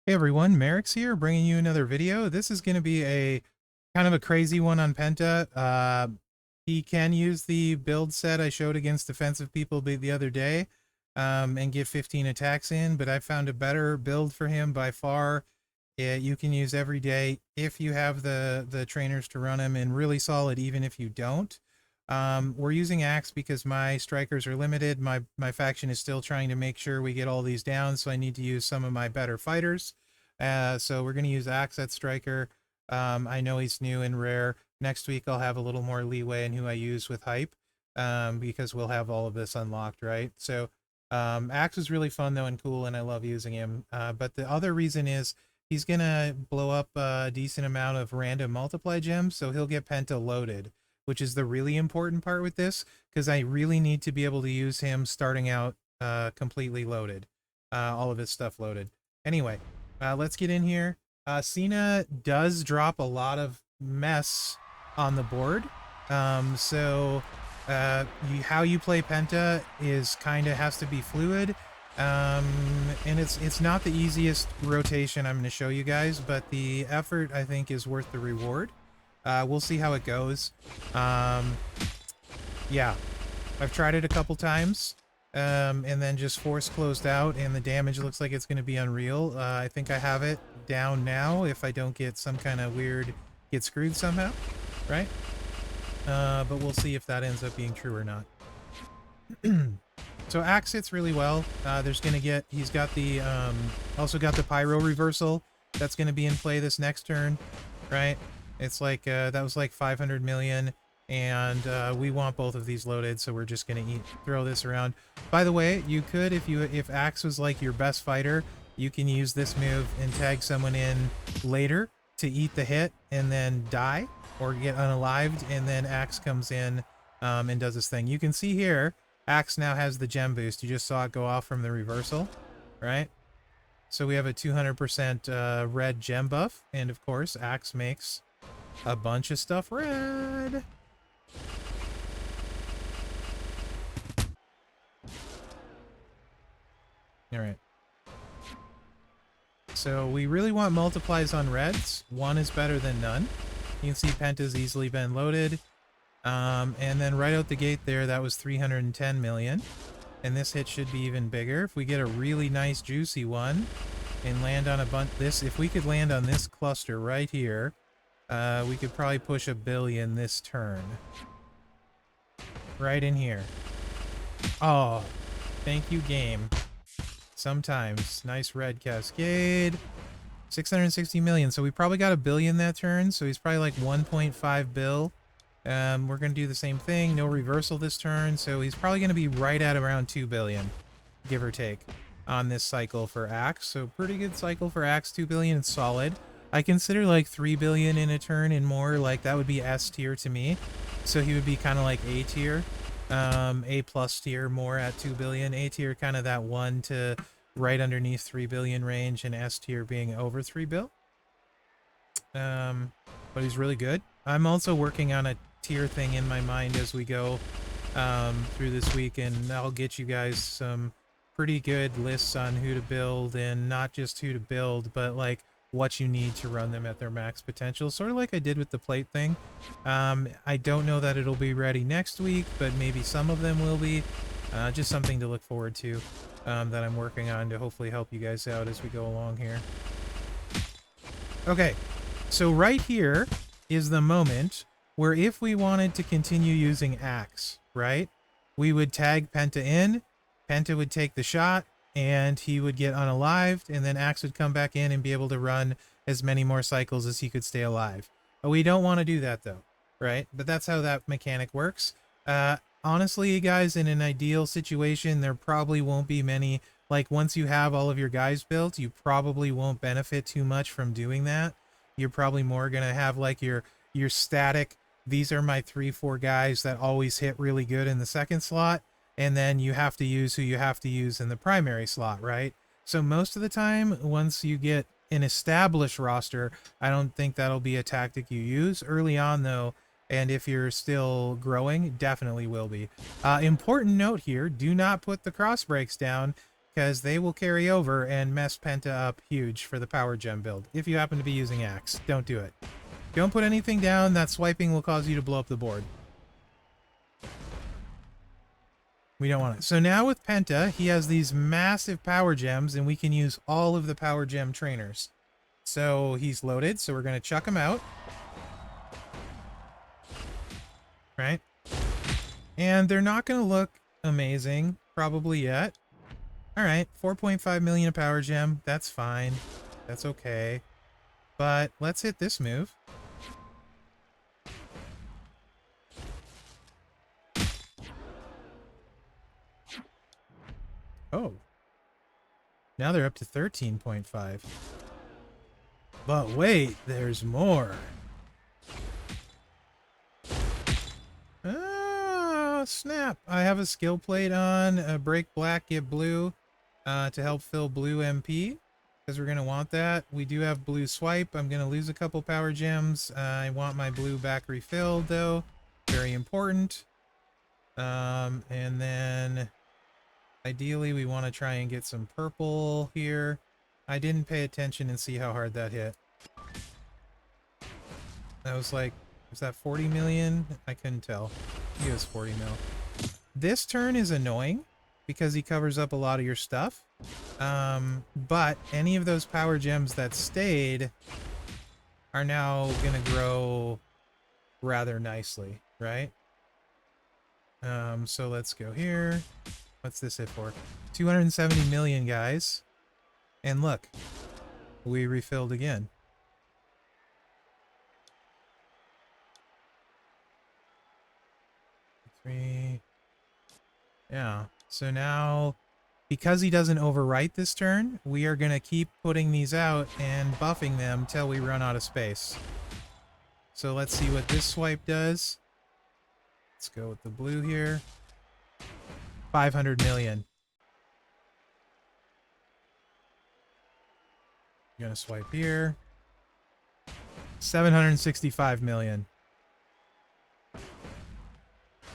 Hey everyone, Mherex here, bringing you another video. This is going to be a kind of a crazy one on Penta. He can use the build set I showed against defensive people the other day and get 15 attacks in, but I found a better build for him by far. You can use every day if you have the trainers to run him, and really solid even if you don't. We're using Axe because my strikers are limited. My faction is still trying to make sure we get all these down, so I need to use some of my better fighters. So we're going to use Axe at striker. I know he's new and rare. Next week I'll have a little more leeway in who I use with hype, because we'll have all of this unlocked, right? So Axe is really fun though and cool, and I love using him. But the other reason is he's going to blow up a decent amount of random multiply gems, so he'll get Penta loaded, which is the really important part with this, because I really need to be able to use him starting out completely loaded, all of his stuff loaded. Anyway, let's get in here. Cena does drop a lot of mess on the board, so how you play Penta is kind of has to be fluid, and it's not the easiest rotation I'm going to show you guys, but the effort I think is worth the reward. We'll see how it goes. Yeah, I've tried it a couple times, and then just force closed out, and the damage looks like it's going to be unreal. I think I have it down now if I don't get some kind of weird get screwed somehow, right? But we'll see if that ends up being true or not. So Axe hits really well. He's got the, also got the Pyro reversal that's going to be in play this next turn, right? It's like, that was like 500 million, and we want both of these loaded, so we're just going to throw this around. By the way, you could, if Axe was like your best fighter, you can use this move and tag someone in later to eat the hit and then die or get unalived, and then Axe comes in and does this thing. You can see here, Axe now has the gem boost. You just saw it go off from the reversal, right? So we have a 200% red gem buff, and of course, Axe makes a bunch of stuff red. All right. So we really want multiplies on reds. One is better than none. You can see Penta's easily been loaded. And then right out the gate there, that was 310 million. And this hit should be even bigger. If we get a really nice juicy one and land on a bunch, if we could land on this cluster right here, we could probably push 1 billion this turn. Right in here. Oh, thank you, game. Sometimes. Nice red cascade. 660 million. So we probably got 1 billion that turn. So he's probably like 1.5 bill. We're going to do the same thing. No reversal this turn. So he's probably going to be right at around 2 billion, give or take, on this cycle for Axe. So pretty good cycle for Axe. 2 billion is solid. I consider like 3 billion in a turn and more. Like that would be S tier to me. So he would be kind of like A tier. A plus tier more at 2 billion. A tier kind of that 1 to right underneath 3 billion range, and S tier being over 3 bill. But he's really good. I'm also working on a tier thing in my mind as we go through this week, and I'll get you guys some pretty good lists on who to build, and not just who to build, but like what you need to run them at their max potential, sort of like I did with the plate thing. I don't know that it'll be ready next week, but maybe some of them will be. Just something to look forward to that I'm working on to hopefully help you guys out as we go along here. Okay, so right here is the moment where if we wanted to continue using Axe, right, we would tag Penta in, Penta would take the shot, and he would get unalived, and then Axe would come back in and be able to run as many more cycles as he could stay alive. But we don't want to do that though, right? But that's how that mechanic works. Honestly, guys, in an ideal situation, there probably won't be many. Like, once you have all of your guys built, you probably won't benefit too much from doing that. You're probably more going to have, like, your static, these are my 3-4 guys that always hit really good in the second slot, and then you have to use who you have to use in the primary slot, right? So most of the time, once you get an established roster, I don't think that'll be a tactic you use. Early on, though, and if you're still growing, definitely will be. Important note here, do not put the cross breaks down. because they will carry over and mess Penta up huge for the power gem build. If you happen to be using axe, don't do it. Don't put anything down. That swiping will cause you to blow up the board. We don't want it. So now with Penta, he has these massive power gems, and we can use all of the power gem trainers. So he's loaded, so we're going to chuck him out. Right? And they're not going to look amazing, probably yet. Alright, 4.5 million a power gem. That's fine. That's okay. But let's hit this move. Oh. Now they're up to 13.5. But wait, there's more. Oh, snap. I have a skill plate on, break black, get blue, to help fill blue MP, because we're going to want that. We do have blue swipe. I'm going to lose a couple power gems. I want my blue back refilled, though. Very important. And then ideally we want to try and get some purple here. I didn't pay attention and see how hard that hit. That was like, was that 40 million? I couldn't tell. He was 40 mil. This turn is annoying because he covers up a lot of your stuff. But any of those power gems that stayed are now going to grow rather nicely, right? So let's go here. What's this hit for? 270 million, guys. And look, we refilled again. Three. Yeah. So now, because he doesn't overwrite this turn, we are going to keep putting these out and buffing them till we run out of space. So let's see what this swipe does. Let's go with the blue here. 500 million. I'm going to swipe here. 765 million.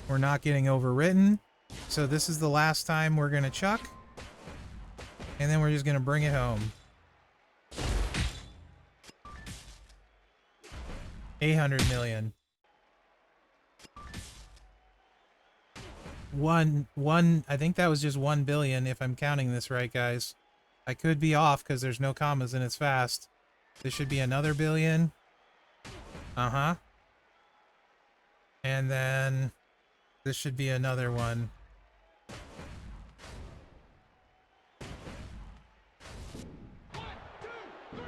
We're not getting overwritten. So this is the last time we're going to chuck. And then we're just going to bring it home. 800 million. I think that was just 1 billion if I'm counting this right, guys. I could be off because there's no commas and it's fast. This should be another billion. Uh-huh. And then this should be another one.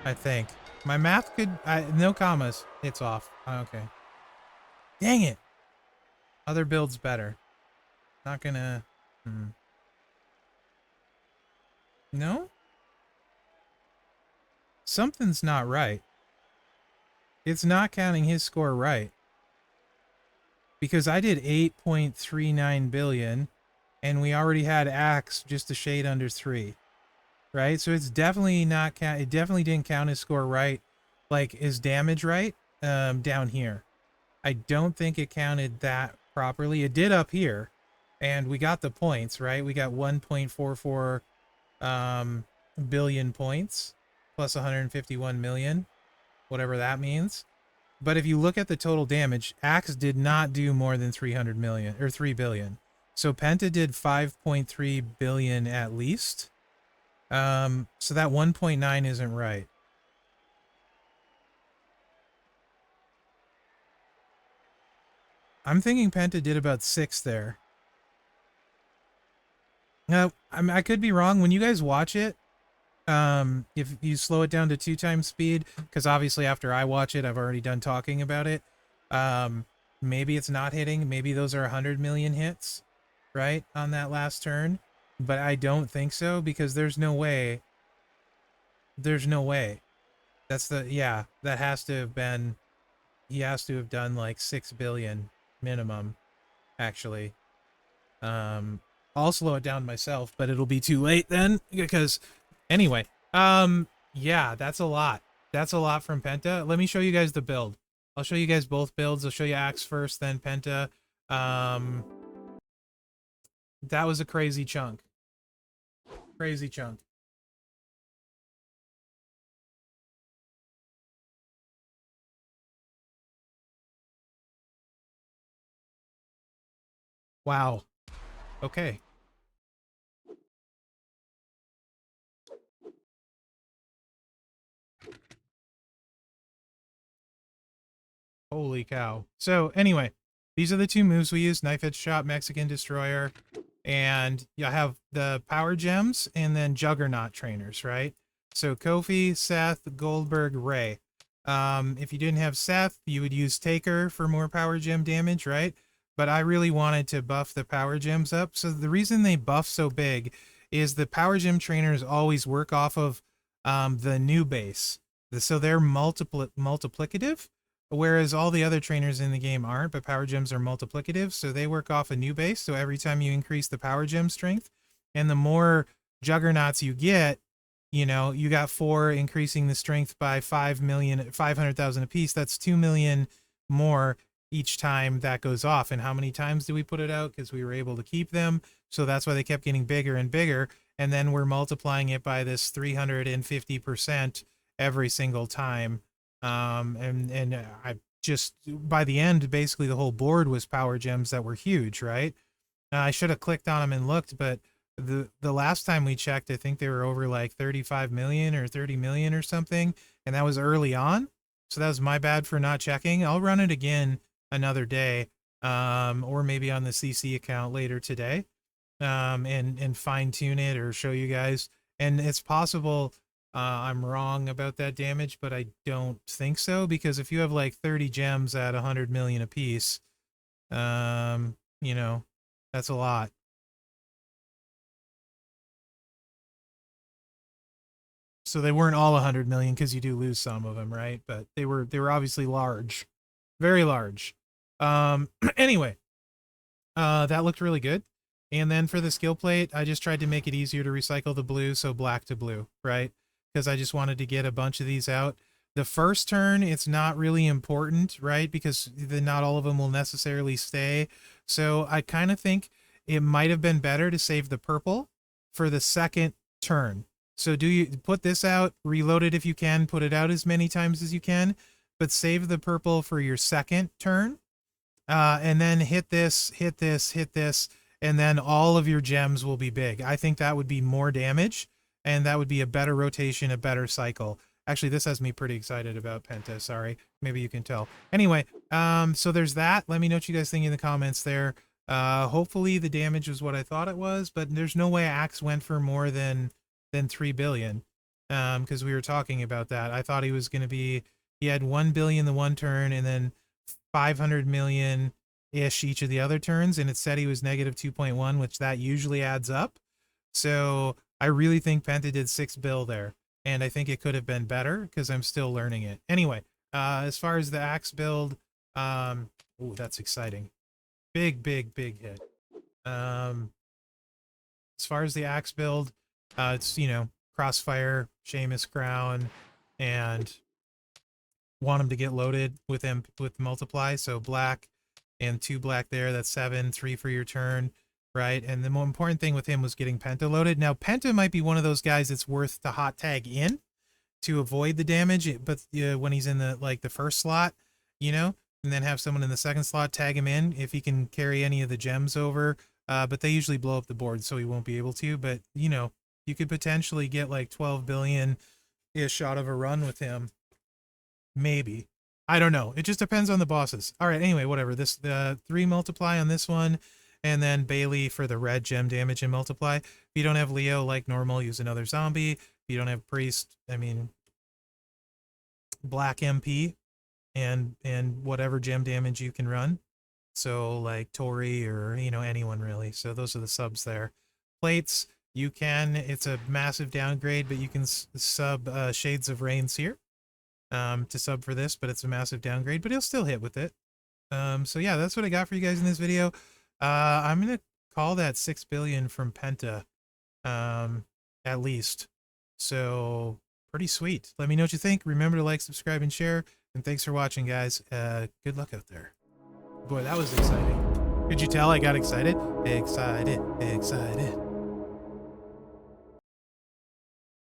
I think. My math could... no commas. It's off. Okay. Dang it. Other build's better. Not gonna... No? Something's not right. It's not counting his score right. Because I did 8.39 billion, and we already had Axe just a shade under 3. Right? So it's definitely not count. It definitely didn't count his score right. Like, his damage right down here. I don't think it counted that properly. It did up here. And we got the points, right? We got 1.44 billion points plus 151 million, whatever that means. But if you look at the total damage, Axe did not do more than 300 million or 3 billion. So Penta did 5.3 billion at least. So that 1.9 isn't right. I'm thinking Penta did about 6 there. Now, I could be wrong. When you guys watch it, if you slow it down to 2 times speed, because obviously after I watch it, I've already done talking about it. Maybe it's not hitting. Maybe those are 100 million hits, right, on that last turn. But I don't think so, because there's no way. There's no way. That's the... Yeah, that has to have been... He has to have done like 6 billion minimum, actually. I'll slow it down myself, but it'll be too late then, because... Anyway, yeah, that's a lot. That's a lot from Penta. Let me show you guys the build. I'll show you guys both builds. I'll show you Axe first, then Penta. That was a crazy chunk. Crazy chunk. Wow. Okay. Holy cow. So anyway, these are the two moves we use: Knife Edge Shot, Mexican Destroyer, and you have the power gems and then Juggernaut trainers, right? So Kofi, Seth, Goldberg, Ray. If you didn't have Seth, you would use Taker for more power gem damage, right? But I really wanted to buff the power gems up. So the reason they buff so big is the power gem trainers always work off of the new base. So they're multiplicative, whereas all the other trainers in the game aren't, but power gems are multiplicative, so they work off a new base. So every time you increase the power gem strength, and the more juggernauts you get, you know, you got 4 increasing the strength by 500,000 apiece. That's 2 million more each time that goes off. And how many times do we put it out? Because we were able to keep them. So that's why they kept getting bigger and bigger. And then we're multiplying it by this 350% every single time. And I just, by the end, basically the whole board was power gems that were huge, right? I should have clicked on them and looked, but the last time we checked, I think they were over like 35 million or 30 million or something, and that was early on. So that was my bad for not checking. I'll run it again another day, or maybe on the CC account later today, and fine tune it or show you guys. And it's possible I'm wrong about that damage, but I don't think so, because if you have like 30 gems at 100 million apiece, you know, that's a lot. So they weren't all 100 million, because you do lose some of them, right? But they were obviously large, very large. Anyway, that looked really good. And then for the skill plate, I just tried to make it easier to recycle the blue, so black to blue, right? Because I just wanted to get a bunch of these out. The first turn, it's not really important, right? Because not all of them will necessarily stay. So I kind of think it might have been better to save the purple for the second turn. So do you put this out, reload it if you can, put it out as many times as you can, but save the purple for your second turn, and then hit this, hit this, hit this, and then all of your gems will be big. I think that would be more damage, and that would be a better rotation, a better cycle. Actually, this has me pretty excited about Penta, sorry. Maybe you can tell. Anyway, so there's that. Let me know what you guys think in the comments there. Hopefully the damage was what I thought it was, but there's no way Axe went for more than 3 billion, because we were talking about that. I thought he was going to be, he had 1 billion the one turn and then 500 million ish each of the other turns, and it said he was negative 2.1, which that usually adds up. So I really think Penta did 6 bill there, and I think it could have been better because I'm still learning it. Anyway, as far as the Axe build, oh, that's exciting. Big hit. As far as the Axe build, it's, you know, Crossfire, Seamus Crown, and want him to get loaded with him with multiply. So black and 2 black there, that's 7, 3 for your turn, right? And the more important thing with him was getting Penta loaded. Now Penta might be one of those guys that's worth to hot tag in to avoid the damage, but when he's in the like the first slot, you know, and then have someone in the second slot tag him in if he can carry any of the gems over. But they usually blow up the board, so he won't be able to. But you know, you could potentially get like 12 billion-ish out of a run with him. Maybe. I don't know. It just depends on the bosses. All right, anyway, whatever. The 3 multiply on this one, and then Bailey for the red gem damage and multiply. If you don't have Leo like normal, use another zombie. If you don't have Priest, I mean, black MP and whatever gem damage you can run. So like Tori or, you know, anyone really. So those are the subs there. Plates, you can, it's a massive downgrade, but you can sub Shades of Rains here to sub for this, but it's a massive downgrade, but he'll still hit with it. So yeah, that's what I got for you guys in this video. I'm going to call that 6 billion from Penta, at least. So pretty sweet. Let me know what you think. Remember to like, subscribe, and share. And thanks for watching, guys. Good luck out there. Boy, that was exciting. Could you tell I got excited? Excited.